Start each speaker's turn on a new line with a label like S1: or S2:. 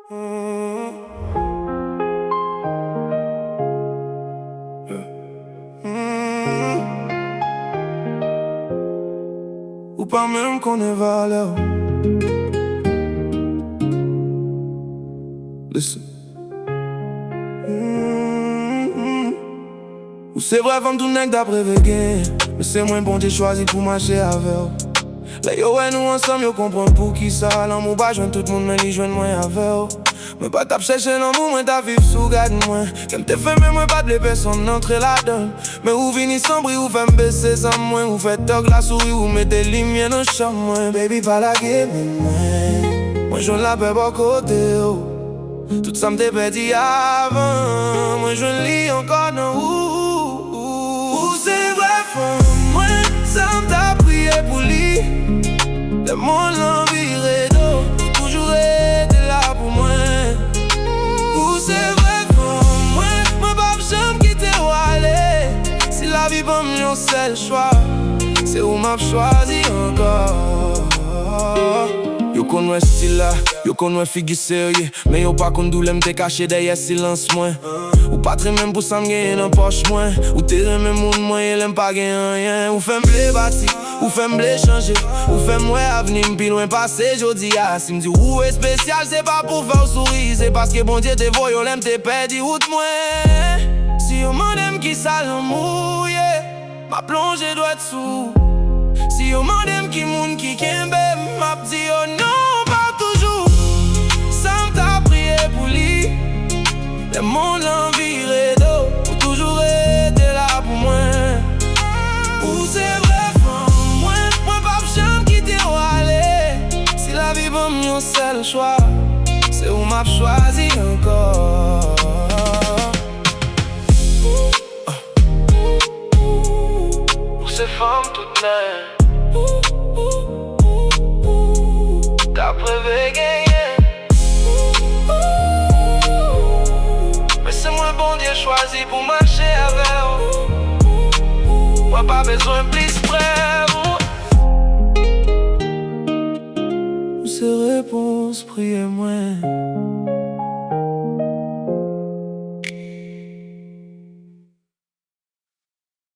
S1: Ou pas même qu'on est valeur. Listen. Ou c'est vrai femme tout nèg d'après vegan, mais c'est moins bon j'ai choisi pour marcher avec. Là yo ouais nous ensemble yo comprend pour qui ça. L'amour pas joindre tout le monde mais li joindre moi avec. Mais pas tap chercher l'amour, moi t'a vivre sous garde moi. Qu'elle te fait mais moi pas de personne entrer là-dedans. Mais ou vini sans bruit ou fait baisser sans moi. Ou fait toc la souris ou mettez lumière dans chambre moi. Baby pas la game moi. Moi j'en la paix pas côté oh. Tout ça m'te perdu avant. Moi je lis encore dans où c'est vrai femme moi. Ça m't'a prié pour lui. Le monde l'envie d'eau. Toujours été là pour moi. Où c'est vrai femme moi. Moi pas jamais quitter ou aller. Si la vie pas mon seul choix, c'est où m'a choisi encore. Yo connais style là, yo connais figure sérieux. Mais yo pas qu'on doule m'te caché derrière silence moins. Ou pas très même pour ça m'gagner dans poche moins. Ou t'es même monde moins, elle aime pas gagner rien. Ou fait m'blé bâti, ou fait m'blé changer. Ou fait m'oué avenir m'pi loin passé jodi a. Si m'di ou est spécial c'est pas pour faire sourire. C'est parce que bon Dieu te voit yo l'aime te perdu route moins. Si yo m'aime qui ça l'amour yeah. Ma plongée doit être sous. Si yo m'aime qui moun qui kembe. M'a dit oh non pas toujours. Ça m't'a prié pour lui. Le monde l'envie d'eau. Ou toujours été là pour moi. Ou c'est vrai femme moi. Moi pas jamais quitter ou aller. Si la vie pas mon seul choix, c'est où m'a choisi encore. Ou c'est femme toute neige. D'après vegan. Mais c'est moi bon Dieu choisi pour marcher avec. Moi pas besoin plus près. Ces réponses, priez-moi.